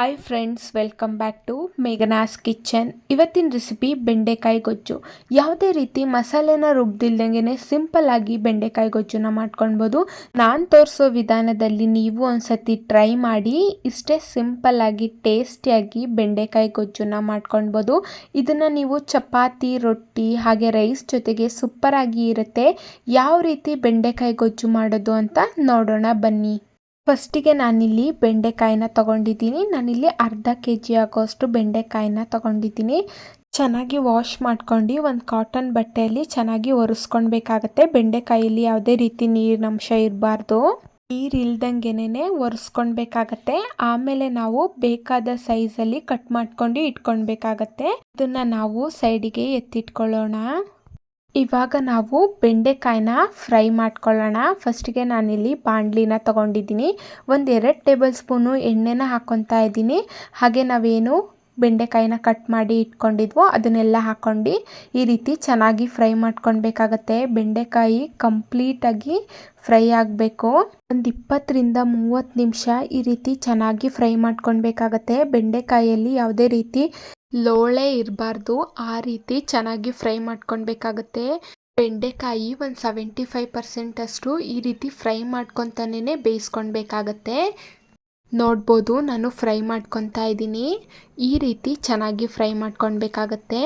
Hi friends, welcome back to Meghana's kitchen. ಇವತ್ತಿನ recipe ಬೆಂಡೆಕಾಯಿ ಗೊಜ್ಜು. ಯಾವುದೇ ರೀತಿ ಮಸಾಲೆನ ರುಬ್ದಿಲ್ದಂಗೆ ಸಿಂಪಲ್ ಆಗಿ ಬೆಂಡೆಕಾಯಿ ಗೊಜ್ಜುನ ಮಾಡ್ಕೊಳ್ಬೋದು. ನಾನು ತೋರಿಸೋ ವಿಧಾನದಲ್ಲಿ ನೀವು ಒಂದ್ಸತಿ ಟ್ರೈ ಮಾಡಿ. ಇಷ್ಟೇ ಸಿಂಪಲ್ ಆಗಿ ಟೇಸ್ಟಿಯಾಗಿ ಬೆಂಡೆಕಾಯಿ ಗೊಜ್ಜುನ ಮಾಡ್ಕೊಳ್ಬೋದು. ಇದನ್ನು ನೀವು ಚಪಾತಿ, ರೊಟ್ಟಿ ಹಾಗೆ ರೈಸ್ ಜೊತೆಗೆ ಸೂಪರ್ ಆಗಿ ಇರುತ್ತೆ. ಯಾವ ರೀತಿ ಬೆಂಡೆಕಾಯಿ ಗೊಜ್ಜು ಮಾಡೋದು ಅಂತ ನೋಡೋಣ ಬನ್ನಿ. ಫಸ್ಟಿಗೆ ನಾನಿಲ್ಲಿ ಬೆಂಡೆಕಾಯಿನ ತೊಗೊಂಡಿದ್ದೀನಿ. ನಾನಿಲ್ಲಿ ಅರ್ಧ kg ಆಗೋಷ್ಟು ಬೆಂಡೆಕಾಯಿನ ತೊಗೊಂಡಿದ್ದೀನಿ. ಚೆನ್ನಾಗಿ ವಾಶ್ ಮಾಡ್ಕೊಂಡು ಒಂದು ಕಾಟನ್ ಬಟ್ಟೆಯಲ್ಲಿ ಚೆನ್ನಾಗಿ ಒರೆಸ್ಕೊಳ್ಬೇಕಾಗತ್ತೆ. ಬೆಂಡೆಕಾಯಲ್ಲಿ ಯಾವುದೇ ರೀತಿ ನೀರಿನಂಶ ಇರಬಾರ್ದು. ನೀರು ಇಲ್ದಂಗೆನೆ ಒರೆಸ್ಕೊಳ್ಬೇಕಾಗತ್ತೆ. ಆಮೇಲೆ ನಾವು ಬೇಕಾದ ಸೈಜಲ್ಲಿ ಕಟ್ ಮಾಡ್ಕೊಂಡು ಇಟ್ಕೊಳ್ಬೇಕಾಗತ್ತೆ. ಇದನ್ನ ನಾವು ಸೈಡಿಗೆ ಎತ್ತಿಟ್ಕೊಳ್ಳೋಣ. ಇವಾಗ ನಾವು ಬೆಂಡೆಕಾಯಿನ ಫ್ರೈ ಮಾಡ್ಕೊಳ್ಳೋಣ. ಫಸ್ಟಿಗೆ ನಾನಿಲ್ಲಿ ಬಾಣಲಿನ ತೊಗೊಂಡಿದ್ದೀನಿ. 1-2 ಟೇಬಲ್ ಸ್ಪೂನು ಎಣ್ಣೆನ ಹಾಕ್ಕೊತಾ ಇದ್ದೀನಿ. ಹಾಗೆ ನಾವೇನು ಬೆಂಡೆಕಾಯಿನ ಕಟ್ ಮಾಡಿ ಇಟ್ಕೊಂಡಿದ್ವೋ ಅದನ್ನೆಲ್ಲ ಹಾಕ್ಕೊಂಡು ಈ ರೀತಿ ಚೆನ್ನಾಗಿ ಫ್ರೈ ಮಾಡ್ಕೊಳ್ಬೇಕಾಗತ್ತೆ. ಬೆಂಡೆಕಾಯಿ ಕಂಪ್ಲೀಟಾಗಿ ಫ್ರೈ ಆಗಬೇಕು. ಒಂದು 20-30 ನಿಮಿಷ ಈ ರೀತಿ ಚೆನ್ನಾಗಿ ಫ್ರೈ ಮಾಡ್ಕೊಳ್ಬೇಕಾಗತ್ತೆ. ಬೆಂಡೆಕಾಯಲ್ಲಿ ಯಾವುದೇ ರೀತಿ ಲೋಳೆ ಇರಬಾರ್ದು. ಆ ರೀತಿ ಚೆನ್ನಾಗಿ ಫ್ರೈ ಮಾಡ್ಕೊಳ್ಬೇಕಾಗತ್ತೆ. ಬೆಂಡೆಕಾಯಿ ಒಂದು 75% ಅಷ್ಟು ಈ ರೀತಿ ಫ್ರೈ ಮಾಡ್ಕೊತಾನೆ ಬೇಯಿಸ್ಕೊಳ್ಬೇಕಾಗತ್ತೆ. ನೋಡ್ಬೋದು, ನಾನು ಫ್ರೈ ಮಾಡ್ಕೊತಾ ಇದ್ದೀನಿ. ಈ ರೀತಿ ಚೆನ್ನಾಗಿ ಫ್ರೈ ಮಾಡ್ಕೊಳ್ಬೇಕಾಗತ್ತೆ.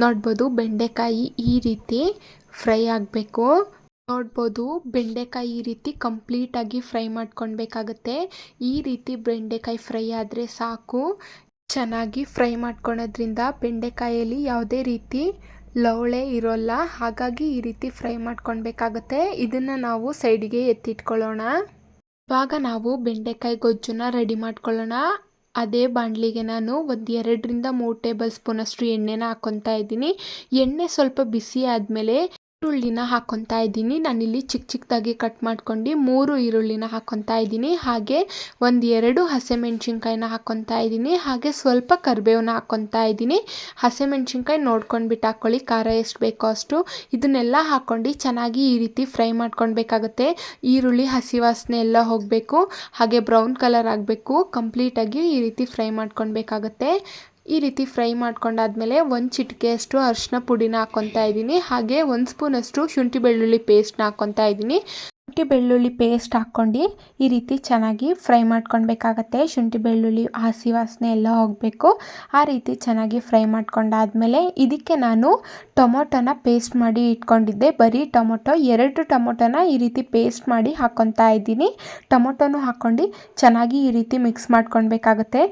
ನೋಡ್ಬೋದು, ಬೆಂಡೆಕಾಯಿ ಈ ರೀತಿ ಫ್ರೈ ಆಗಬೇಕು. ನೋಡ್ಬೋದು, ಬೆಂಡೆಕಾಯಿ ಈ ರೀತಿ ಕಂಪ್ಲೀಟಾಗಿ ಫ್ರೈ ಮಾಡ್ಕೊಳ್ಬೇಕಾಗತ್ತೆ. ಈ ರೀತಿ ಬೆಂಡೆಕಾಯಿ ಫ್ರೈ ಆದರೆ ಸಾಕು. ಚೆನ್ನಾಗಿ ಫ್ರೈ ಮಾಡ್ಕೊಳೋದ್ರಿಂದ ಬೆಂಡೆಕಾಯಲ್ಲಿ ಯಾವುದೇ ರೀತಿ ಲವಳೆ ಇರೋಲ್ಲ. ಹಾಗಾಗಿ ಈ ರೀತಿ ಫ್ರೈ ಮಾಡ್ಕೊಳ್ಬೇಕಾಗತ್ತೆ. ಇದನ್ನು ನಾವು ಸೈಡಿಗೆ ಎತ್ತಿಟ್ಕೊಳ್ಳೋಣ. ಇವಾಗ ನಾವು ಬೆಂಡೆಕಾಯಿ ಗೊಜ್ಜುನ ರೆಡಿ ಮಾಡ್ಕೊಳ್ಳೋಣ. ಅದೇ ಬಾಣಲಿಗೆ ನಾನು 1-3 ಟೇಬಲ್ ಸ್ಪೂನ್ ಅಷ್ಟು ಎಣ್ಣೆನ ಹಾಕ್ಕೊತಾ ಇದ್ದೀನಿ. ಎಣ್ಣೆ ಸ್ವಲ್ಪ ಬಿಸಿ ಆದಮೇಲೆ ಈರುಳ್ಳಿನ ಹಾಕ್ಕೊತಾ ಇದ್ದೀನಿ. ನಾನಿಲ್ಲಿ ಚಿಕ್ಕದಾಗಿ ಕಟ್ ಮಾಡ್ಕೊಂಡು 3 ಈರುಳ್ಳಿನ ಹಾಕ್ಕೊತಾ ಇದ್ದೀನಿ. ಹಾಗೆ 1-2 ಹಸಿಮೆಣ್ಸಿನ್ಕಾಯಿನ ಹಾಕ್ಕೊತಾ ಇದ್ದೀನಿ. ಹಾಗೆ ಸ್ವಲ್ಪ ಕರಿಬೇವನ್ನ ಹಾಕ್ಕೊತಾ ಇದ್ದೀನಿ. ಹಸಿಮೆಣ್ಸಿನ್ಕಾಯಿ ನೋಡ್ಕೊಂಡ್ಬಿಟ್ಟು ಹಾಕ್ಕೊಳ್ಳಿ, ಖಾರ ಎಷ್ಟು ಬೇಕೋ ಅಷ್ಟು. ಇದನ್ನೆಲ್ಲ ಹಾಕ್ಕೊಂಡು ಚೆನ್ನಾಗಿ ಈ ರೀತಿ ಫ್ರೈ ಮಾಡ್ಕೊಳ್ಬೇಕಾಗತ್ತೆ. ಈರುಳ್ಳಿ ಹಸಿ ವಾಸನೆ ಎಲ್ಲ ಹೋಗಬೇಕು. ಹಾಗೆ ಬ್ರೌನ್ ಕಲರ್ ಆಗಬೇಕು. ಕಂಪ್ಲೀಟಾಗಿ ಈ ರೀತಿ ಫ್ರೈ ಮಾಡ್ಕೊಳ್ಬೇಕಾಗತ್ತೆ. ಈ ರೀತಿ ಫ್ರೈ ಮಾಡ್ಕೊಂಡಾದ್ಮೇಲೆ 1 ಚಿಟಿಕೆಯಷ್ಟು ಅರಿಶಿನ ಪುಡಿನ ಹಾಕ್ಕೊತಾ ಇದ್ದೀನಿ. ಹಾಗೆ 1 ಸ್ಪೂನಷ್ಟು ಶುಂಠಿ ಬೆಳ್ಳುಳ್ಳಿ ಪೇಸ್ಟ್ನ ಹಾಕ್ಕೊತಾ ಇದ್ದೀನಿ. ಶುಂಠಿ ಬೆಳ್ಳುಳ್ಳಿ ಪೇಸ್ಟ್ ಹಾಕ್ಕೊಂಡು ಈ ರೀತಿ ಚೆನ್ನಾಗಿ ಫ್ರೈ ಮಾಡ್ಕೊಳ್ಬೇಕಾಗತ್ತೆ. ಶುಂಠಿ ಬೆಳ್ಳುಳ್ಳಿ ಹಸಿ ವಾಸನೆ ಎಲ್ಲ ಹೋಗಬೇಕು. ಆ ರೀತಿ ಚೆನ್ನಾಗಿ ಫ್ರೈ ಮಾಡ್ಕೊಂಡಾದ್ಮೇಲೆ ಇದಕ್ಕೆ ನಾನು ಟೊಮೊಟೊನ ಪೇಸ್ಟ್ ಮಾಡಿ ಇಟ್ಕೊಂಡಿದ್ದೆ. ಬರೀ ಟೊಮೊಟೊ 2 ಟೊಮೊಟೊನ ಈ ರೀತಿ ಪೇಸ್ಟ್ ಮಾಡಿ ಹಾಕ್ಕೊತಾ ಇದ್ದೀನಿ. ಟೊಮೊಟೊನು ಹಾಕ್ಕೊಂಡು ಚೆನ್ನಾಗಿ ಈ ರೀತಿ ಮಿಕ್ಸ್ ಮಾಡ್ಕೊಳ್ಬೇಕಾಗತ್ತೆ.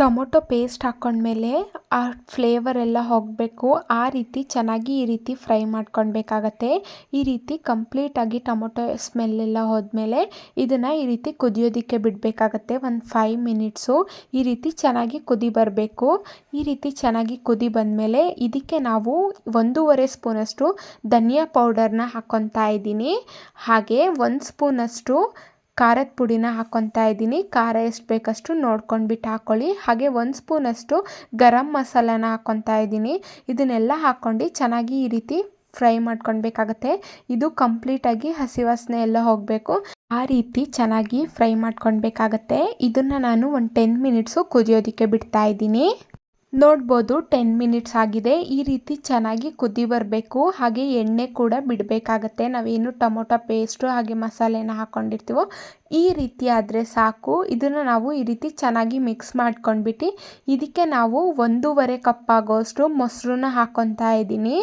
ಟೊಮೊಟೊ ಪೇಸ್ಟ್ ಹಾಕ್ಕೊಂಡ್ಮೇಲೆ ಆ ಫ್ಲೇವರ್ ಎಲ್ಲ ಹೋಗಬೇಕು. ಆ ರೀತಿ ಚೆನ್ನಾಗಿ ಈ ರೀತಿ ಫ್ರೈ ಮಾಡ್ಕೊಳ್ಬೇಕಾಗತ್ತೆ. ಈ ರೀತಿ ಕಂಪ್ಲೀಟಾಗಿ ಟೊಮೊಟೊ ಸ್ಮೆಲ್ಲೆಲ್ಲ ಹೋದ್ಮೇಲೆ ಇದನ್ನು ಈ ರೀತಿ ಕುದಿಯೋದಕ್ಕೆ ಬಿಡಬೇಕಾಗತ್ತೆ. ಒಂದು 5 ಮಿನಿಟ್ಸು ಈ ರೀತಿ ಚೆನ್ನಾಗಿ ಕುದಿ ಬರಬೇಕು. ಈ ರೀತಿ ಚೆನ್ನಾಗಿ ಕುದಿ ಬಂದಮೇಲೆ ಇದಕ್ಕೆ ನಾವು 1.5 ಸ್ಪೂನಷ್ಟು ಧನಿಯಾ ಪೌಡರ್ನ ಹಾಕ್ಕೊತಾ ಇದ್ದೀನಿ. ಹಾಗೆ 1 ಸ್ಪೂನಷ್ಟು ಖಾರದ ಪುಡಿನ ಹಾಕ್ಕೊತಾ ಇದ್ದೀನಿ. ಖಾರ ಎಷ್ಟು ಬೇಕಷ್ಟು ನೋಡ್ಕೊಂಡ್ಬಿಟ್ಟು ಹಾಕ್ಕೊಳ್ಳಿ. ಹಾಗೆ 1 ಸ್ಪೂನಷ್ಟು ಗರಂ ಮಸಾಲಾನ ಹಾಕ್ಕೊತಾ ಇದ್ದೀನಿ. ಇದನ್ನೆಲ್ಲ ಹಾಕ್ಕೊಂಡು ಚೆನ್ನಾಗಿ ಈ ರೀತಿ ಫ್ರೈ ಮಾಡ್ಕೊಳ್ಬೇಕಾಗತ್ತೆ. ಇದು ಕಂಪ್ಲೀಟಾಗಿ ಹಸಿ ವಾಸನೆ ಎಲ್ಲ ಹೋಗಬೇಕು. ಆ ರೀತಿ ಚೆನ್ನಾಗಿ ಫ್ರೈ ಮಾಡ್ಕೊಳ್ಬೇಕಾಗತ್ತೆ. ಇದನ್ನು ನಾನು ಒಂದು 10 ಮಿನಿಟ್ಸು ಕುದಿಯೋದಕ್ಕೆ ಬಿಡ್ತಾ ಇದ್ದೀನಿ. ನೋಡ್ಬೋದು, 10 ಮಿನಿಟ್ಸ್ ಆಗಿದೆ. ಈ ರೀತಿ ಚೆನ್ನಾಗಿ ಕುದಿ ಬರಬೇಕು. ಹಾಗೆ ಎಣ್ಣೆ ಕೂಡ ಬಿಡಬೇಕಾಗತ್ತೆ. ನಾವೇನು ಟೊಮೊಟೊ ಪೇಸ್ಟು ಹಾಗೆ ಮಸಾಲೆನ ಹಾಕ್ಕೊಂಡಿರ್ತೀವೋ ಈ ರೀತಿ ಆದರೆ ಸಾಕು. ಇದನ್ನು ನಾವು ಈ ರೀತಿ ಚೆನ್ನಾಗಿ ಮಿಕ್ಸ್ ಮಾಡ್ಕೊಂಡ್ಬಿಟ್ಟು ಇದಕ್ಕೆ ನಾವು 1.5 ಕಪ್ ಆಗೋಷ್ಟು ಮೊಸರನ್ನ ಹಾಕ್ಕೊತಾ ಇದ್ದೀನಿ.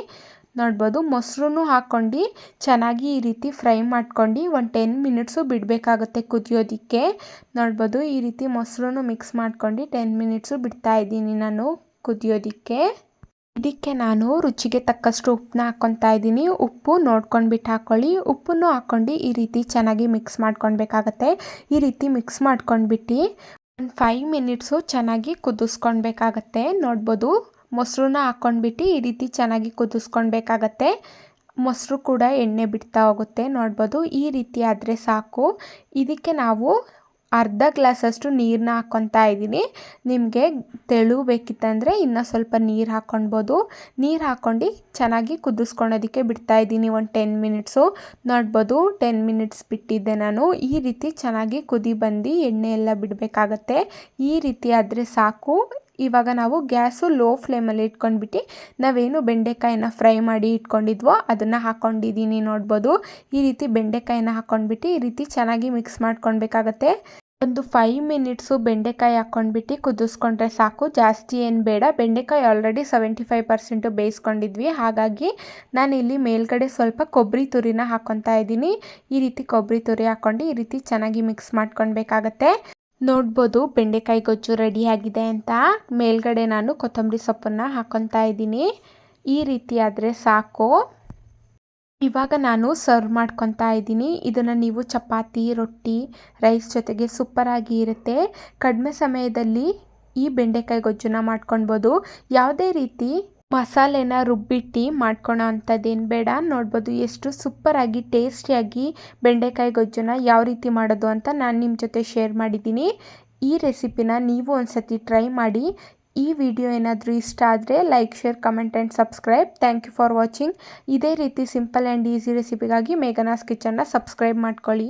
ನೋಡ್ಬೋದು, ಮೊಸರು ಹಾಕ್ಕೊಂಡು ಚೆನ್ನಾಗಿ ಈ ರೀತಿ ಫ್ರೈ ಮಾಡ್ಕೊಂಡು ಒಂದು 10 ಮಿನಿಟ್ಸು ಬಿಡಬೇಕಾಗುತ್ತೆ ಕುದಿಯೋದಕ್ಕೆ. ನೋಡ್ಬೋದು, ಈ ರೀತಿ ಮೊಸರು ಮಿಕ್ಸ್ ಮಾಡ್ಕೊಂಡು 10 ಮಿನಿಟ್ಸು ಬಿಡ್ತಾ ಇದ್ದೀನಿ ನಾನು ಕುದಿಯೋದಕ್ಕೆ. ಇದಕ್ಕೆ ನಾನು ರುಚಿಗೆ ತಕ್ಕಷ್ಟು ಉಪ್ಪನ್ನ ಹಾಕ್ಕೊತಾ ಇದ್ದೀನಿ. ಉಪ್ಪು ನೋಡ್ಕೊಂಡ್ಬಿಟ್ಟು ಹಾಕ್ಕೊಳ್ಳಿ. ಉಪ್ಪನ್ನು ಹಾಕ್ಕೊಂಡು ಈ ರೀತಿ ಚೆನ್ನಾಗಿ ಮಿಕ್ಸ್ ಮಾಡ್ಕೊಳ್ಬೇಕಾಗತ್ತೆ. ಈ ರೀತಿ ಮಿಕ್ಸ್ ಮಾಡ್ಕೊಂಡ್ಬಿಟ್ಟು ಒಂದು 5 ಮಿನಿಟ್ಸು ಚೆನ್ನಾಗಿ ಕುದಿಸ್ಕೊಳ್ಬೇಕಾಗತ್ತೆ. ನೋಡ್ಬೋದು, ಮೊಸರನ್ನ ಹಾಕ್ಕೊಂಡ್ಬಿಟ್ಟು ಈ ರೀತಿ ಚೆನ್ನಾಗಿ ಕುದಿಸ್ಕೊಳ್ಬೇಕಾಗತ್ತೆ. ಮೊಸರು ಕೂಡ ಎಣ್ಣೆ ಬಿಡ್ತಾ ಹೋಗುತ್ತೆ. ನೋಡ್ಬೋದು, ಈ ರೀತಿ ಆದರೆ ಸಾಕು. ಇದಕ್ಕೆ ನಾವು ಅರ್ಧ ಗ್ಲಾಸಷ್ಟು ನೀರನ್ನ ಹಾಕ್ಕೊತಾ ಇದ್ದೀನಿ. ನಿಮಗೆ ತೆಳು ಬೇಕಿತ್ತಂದರೆ ಇನ್ನು ಸ್ವಲ್ಪ ನೀರು ಹಾಕ್ಕೊಳ್ಬೋದು. ನೀರು ಹಾಕ್ಕೊಂಡು ಚೆನ್ನಾಗಿ ಕುದಿಸ್ಕೊಳೋದಕ್ಕೆ ಬಿಡ್ತಾ ಇದ್ದೀನಿ ಒಂದು 10 ಮಿನಿಟ್ಸು. ನೋಡ್ಬೋದು 10 ಮಿನಿಟ್ಸ್ ಬಿಟ್ಟಿದ್ದೆ ನಾನು. ಈ ರೀತಿ ಚೆನ್ನಾಗಿ ಕುದಿ ಬಂದು ಎಣ್ಣೆ ಎಲ್ಲ ಬಿಡಬೇಕಾಗತ್ತೆ. ಈ ರೀತಿ ಆದರೆ ಸಾಕು. ಇವಾಗ ನಾವು ಗ್ಯಾಸು ಲೋ ಫ್ಲೇಮಲ್ಲಿ ಇಟ್ಕೊಂಡ್ಬಿಟ್ಟು ನಾವೇನು ಬೆಂಡೆಕಾಯಿನ ಫ್ರೈ ಮಾಡಿ ಇಟ್ಕೊಂಡಿದ್ವೋ ಅದನ್ನು ಹಾಕ್ಕೊಂಡಿದ್ದೀನಿ. ನೋಡ್ಬೋದು ಈ ರೀತಿ ಬೆಂಡೆಕಾಯಿನ ಹಾಕ್ಕೊಂಡ್ಬಿಟ್ಟು ಈ ರೀತಿ ಚೆನ್ನಾಗಿ ಮಿಕ್ಸ್ ಮಾಡ್ಕೊಳ್ಬೇಕಾಗತ್ತೆ. ಒಂದು 5 ಮಿನಿಟ್ಸು ಬೆಂಡೆಕಾಯಿ ಹಾಕ್ಕೊಂಡ್ಬಿಟ್ಟು ಕುದಿಸ್ಕೊಂಡ್ರೆ ಸಾಕು, ಜಾಸ್ತಿ ಏನು ಬೇಡ. ಬೆಂಡೆಕಾಯಿ ಆಲ್ರೆಡಿ 75% ಬೇಯಿಸ್ಕೊಂಡಿದ್ವಿ, ಹಾಗಾಗಿ ನಾನಿಲ್ಲಿ ಮೇಲ್ಗಡೆ ಸ್ವಲ್ಪ ಕೊಬ್ಬರಿ ತುರಿನ ಹಾಕ್ಕೊತಾ ಇದ್ದೀನಿ. ಈ ರೀತಿ ಕೊಬ್ಬರಿ ತುರಿ ಹಾಕ್ಕೊಂಡು ಈ ರೀತಿ ಚೆನ್ನಾಗಿ ಮಿಕ್ಸ್ ಮಾಡ್ಕೊಳ್ಬೇಕಾಗತ್ತೆ. ನೋಡ್ಬೋದು ಬೆಂಡೆಕಾಯಿ ಗೊಜ್ಜು ರೆಡಿಯಾಗಿದೆ ಅಂತ. ಮೇಲ್ಗಡೆ ನಾನು ಕೊತ್ತಂಬರಿ ಸೊಪ್ಪನ್ನು ಹಾಕ್ಕೊತಾ ಇದ್ದೀನಿ. ಈ ರೀತಿ ಆದರೆ ಸಾಕು. ಇವಾಗ ನಾನು ಸರ್ವ್ ಮಾಡ್ಕೊತಾ ಇದ್ದೀನಿ. ಇದನ್ನು ನೀವು ಚಪಾತಿ, ರೊಟ್ಟಿ, ರೈಸ್ ಜೊತೆಗೆ ಸೂಪರಾಗಿ ಇರುತ್ತೆ. ಕಡಿಮೆ ಸಮಯದಲ್ಲಿ ಈ ಬೆಂಡೆಕಾಯಿ ಗೊಜ್ಜನ್ನ ಮಾಡ್ಕೊಳ್ಬೋದು. ಯಾವುದೇ ರೀತಿ ಮಸಾಲೆನ ರುಬ್ಬಿಟ್ಟು ಮಾಡ್ಕೊಳೋ ಅಂಥದ್ದೇನು ಬೇಡ. ನೋಡ್ಬೋದು ಎಷ್ಟು ಸೂಪರಾಗಿ ಟೇಸ್ಟಿಯಾಗಿ ಬೆಂಡೆಕಾಯಿ ಗೊಜ್ಜನ್ನ ಯಾವ ರೀತಿ ಮಾಡೋದು ಅಂತ ನಾನು ನಿಮ್ಮ ಜೊತೆ ಶೇರ್ ಮಾಡಿದ್ದೀನಿ. ಈ ರೆಸಿಪಿನ ನೀವು ಒಂದ್ಸತಿ ಟ್ರೈ ಮಾಡಿ. ಈ ವಿಡಿಯೋ ಏನಾದರೂ ಇಷ್ಟ ಆದರೆ like, share, comment and subscribe. Thank you for watching. ಇದೇ ರೀತಿ ಸಿಂಪಲ್ ಆ್ಯಂಡ್ ಈಸಿ ರೆಸಿಪಿಗಾಗಿ ಮೇಘನಾಸ್ ಕಿಚನ್ನ ಸಬ್ಸ್ಕ್ರೈಬ್ ಮಾಡ್ಕೊಳ್ಳಿ.